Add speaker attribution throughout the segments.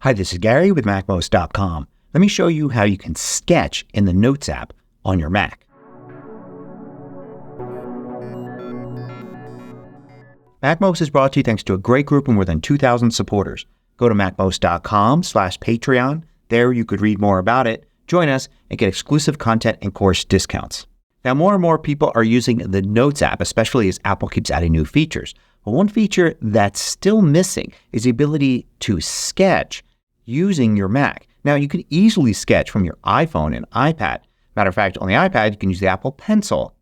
Speaker 1: Hi, this is Gary with MACMOST.com. Let me show you how you can sketch in the Notes app on your Mac. MACMOST is brought to you thanks to a great group of more than 2,000 supporters. Go to MACMOST.com/Patreon. There you could read more about it, join us, and get exclusive content and course discounts. Now, more and more people are using the Notes app, especially as Apple keeps adding new features. But one feature that's still missing is the ability to sketch using your Mac. Now, you can easily sketch from your iPhone and iPad. Matter of fact, on the iPad, you can use the Apple Pencil.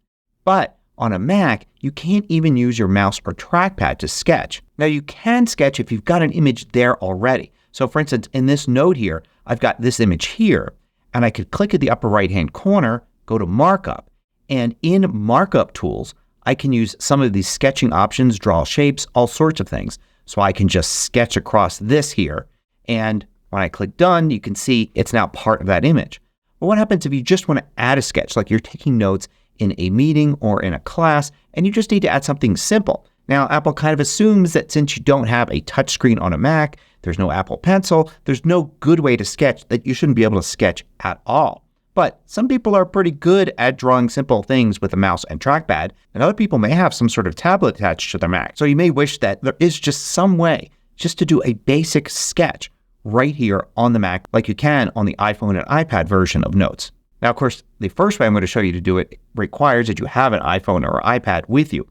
Speaker 1: But on a Mac, you can't even use your mouse or trackpad to sketch. Now, you can sketch if you've got an image there already. So, for instance, in this note here, I've got this image here, and I could click at the upper right-hand corner, go to Markup, and in Markup Tools, I can use some of these sketching options, draw shapes, all sorts of things. So I can just sketch across this here, and when I click Done, you can see it's now part of that image. But what happens if you just want to add a sketch, like you're taking notes in a meeting or in a class, and you just need to add something simple? Now, Apple kind of assumes that since you don't have a touchscreen on a Mac, there's no Apple Pencil, there's no good way to sketch, that you shouldn't be able to sketch at all. But some people are pretty good at drawing simple things with a mouse and trackpad, and other people may have some sort of tablet attached to their Mac. So you may wish that there is just some way just to do a basic sketch right here on the Mac like you can on the iPhone and iPad version of Notes. Now, of course, the first way I'm going to show you to do it requires that you have an iPhone or iPad with you.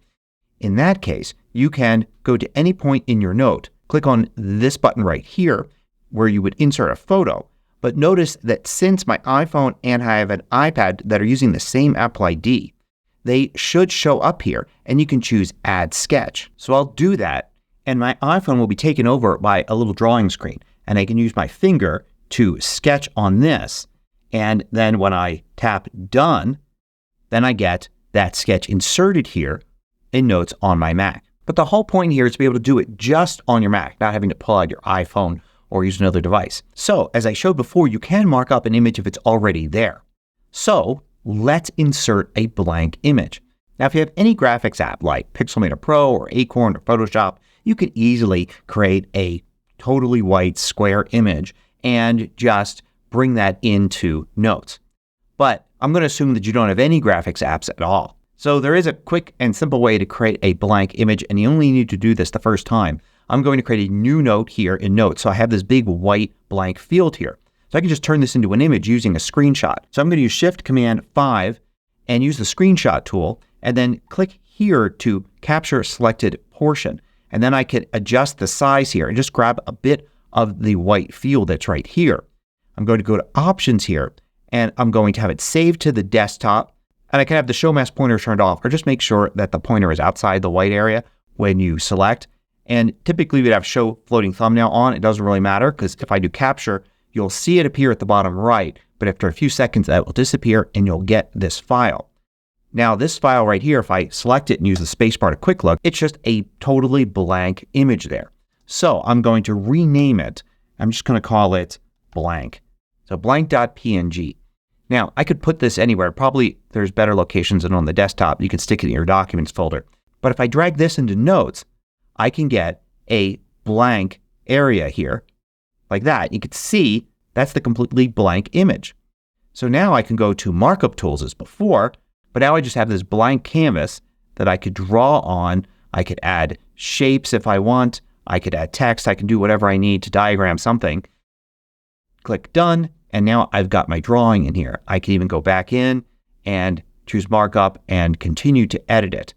Speaker 1: In that case, you can go to any point in your note, click on this button right here where you would insert a photo. But notice that since my iPhone and I have an iPad that are using the same Apple ID, they should show up here and you can choose Add Sketch. So I'll do that and my iPhone will be taken over by a little drawing screen. And I can use my finger to sketch on this. And then when I tap Done, then I get that sketch inserted here in Notes on my Mac. But the whole point here is to be able to do it just on your Mac, not having to pull out your iPhone or use another device. So, as I showed before, you can mark up an image if it's already there. So, let's insert a blank image. Now, if you have any graphics app like Pixelmator Pro or Acorn or Photoshop, you can easily create a totally white square image and just bring that into Notes. But I'm going to assume that you don't have any graphics apps at all. So there is a quick and simple way to create a blank image, and you only need to do this the first time. I'm going to create a new note here in Notes. So I have this big white blank field here. So I can just turn this into an image using a screenshot. So I'm going to use Shift-Command-5 and use the screenshot tool and then click here to capture a selected portion. And then I could adjust the size here and just grab a bit of the white field that's right here. I'm going to go to Options here and I'm going to have it saved to the desktop. And I can have the Show Mask pointer turned off or just make sure that the pointer is outside the white area when you select. And typically we'd have Show Floating Thumbnail on. It doesn't really matter because if I do Capture, you'll see it appear at the bottom right. But after a few seconds that will disappear and you'll get this file. Now this file right here, if I select it and use the spacebar to quick look, it's just a totally blank image there. So I'm going to rename it. I'm just going to call it blank. So blank.png. Now I could put this anywhere. Probably there's better locations than on the desktop. You can stick it in your Documents folder. But if I drag this into Notes, I can get a blank area here like that. You can see that's the completely blank image. So now I can go to Markup Tools as before. But now I just have this blank canvas that I could draw on. I could add shapes if I want. I could add text. I can do whatever I need to diagram something. Click Done. And now I've got my drawing in here. I can even go back in and choose Markup and continue to edit it.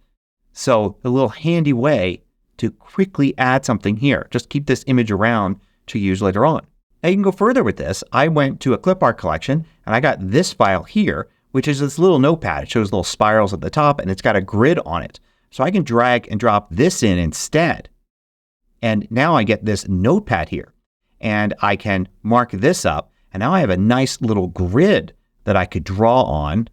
Speaker 1: So a little handy way to quickly add something here. Just keep this image around to use later on. Now you can go further with this. I went to a clip art collection and I got this file here, which is this little notepad. It shows little spirals at the top and it's got a grid on it. So I can drag and drop this in instead. And now I get this notepad here. And I can mark this up. And now I have a nice little grid that I could draw on,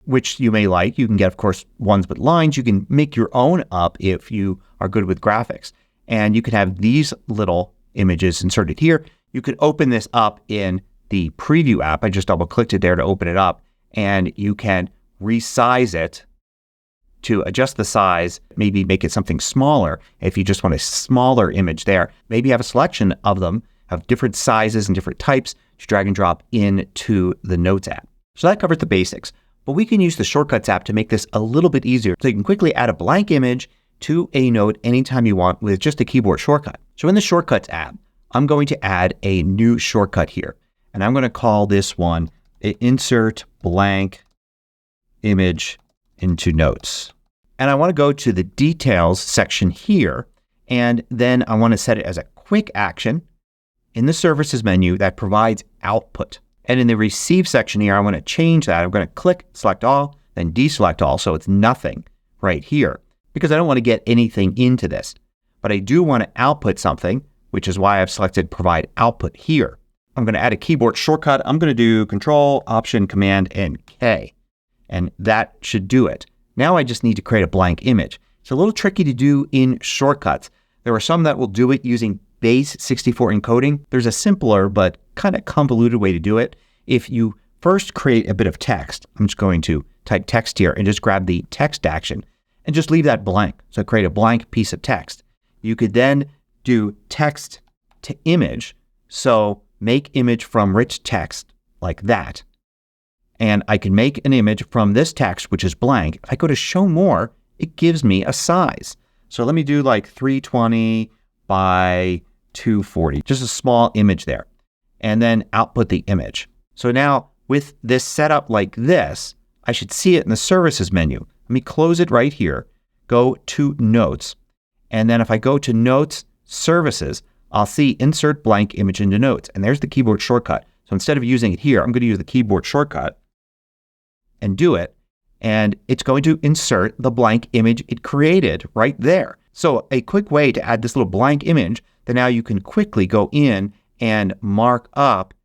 Speaker 1: which you may like. You can get, of course, ones with lines. You can make your own up if you are good with graphics. And you can have these little images inserted here. You could open this up in the Preview app. I just double clicked it there to open it up. And you can resize it to adjust the size, maybe make it something smaller if you just want a smaller image there. Maybe have a selection of them have different sizes and different types to drag and drop into the Notes app. So that covers the basics. But we can use the Shortcuts app to make this a little bit easier. So you can quickly add a blank image to a note anytime you want with just a keyboard shortcut. So in the Shortcuts app, I'm going to add a new shortcut here. And I'm going to call this one Insert Blank Image into Notes. And I want to go to the Details section here. And then I want to set it as a quick action in the Services menu that provides output. And in the Receive section here, I want to change that. I'm going to click Select All, then Deselect All, so it's nothing right here, because I don't want to get anything into this. But I do want to output something, which is why I've selected Provide Output here. I'm going to add a keyboard shortcut. I'm going to do Control, Option, Command, and K. And that should do it. Now I just need to create a blank image. It's a little tricky to do in shortcuts. There are some that will do it using base 64 encoding. There's a simpler but kind of convoluted way to do it. If you first create a bit of text, I'm just going to type text here and just grab the text action and just leave that blank. So create a blank piece of text. You could then do text to image. So make image from rich text like that. And I can make an image from this text, which is blank. If I go to show more, it gives me a size. So let me do like 320 by 240, just a small image there, and then output the image. So now with this setup like this, I should see it in the Services menu. Let me close it right here, go to Notes, and then if I go to Notes, Services, I'll see Insert Blank Image into Notes, and there's the keyboard shortcut. So instead of using it here, I'm going to use the keyboard shortcut and do it, and it's going to insert the blank image it created right there. So a quick way to add this little blank image that now you can quickly go in and mark up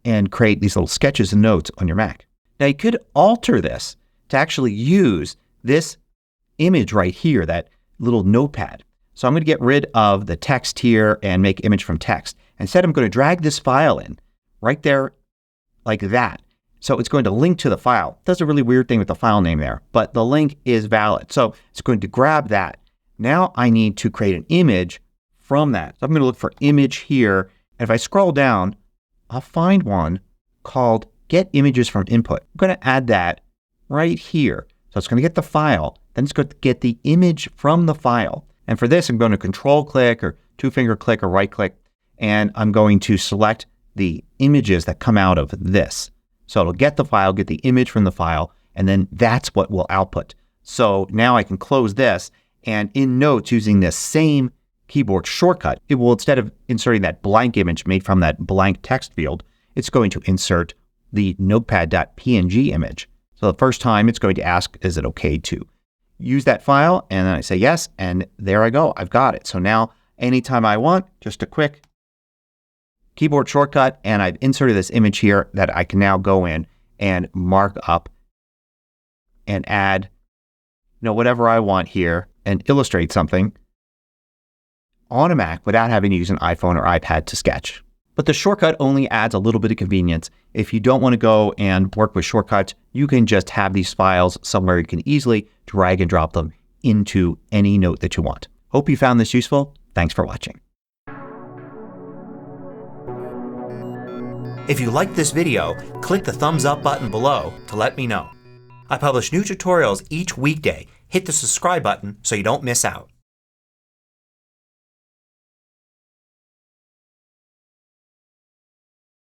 Speaker 1: and create these little sketches and notes on your Mac. Now you could alter this to actually use this image right here, that little notepad. So I'm going to get rid of the text here and make image from text. Instead, I'm going to drag this file in right there like that. So it's going to link to the file. It does a really weird thing with the file name there, but the link is valid. So it's going to grab that. Now I need to create an image from that. So I'm going to look for image here. And if I scroll down, I'll find one called Get Images from Input. I'm going to add that right here. So it's going to get the file. Then it's going to get the image from the file. And for this, I'm going to Control click or two-finger click or right click. And I'm going to select the images that come out of this. So it'll get the file, get the image from the file, and then that's what will output. So now I can close this, and in Notes using this same keyboard shortcut, it will, instead of inserting that blank image made from that blank text field, it's going to insert the notepad.png image. So the first time it's going to ask, is it okay to use that file? And then I say yes, and there I go. I've got it. So now anytime I want, just a quick keyboard shortcut, and I've inserted this image here that I can now go in and mark up and add, whatever I want here and illustrate something on a Mac without having to use an iPhone or iPad to sketch. But the shortcut only adds a little bit of convenience. If you don't want to go and work with shortcuts, you can just have these files somewhere you can easily drag and drop them into any note that you want. Hope you found this useful. Thanks for watching. If you liked this video, click the thumbs up button below to let me know. I publish new tutorials each weekday. Hit the subscribe button so you don't miss out.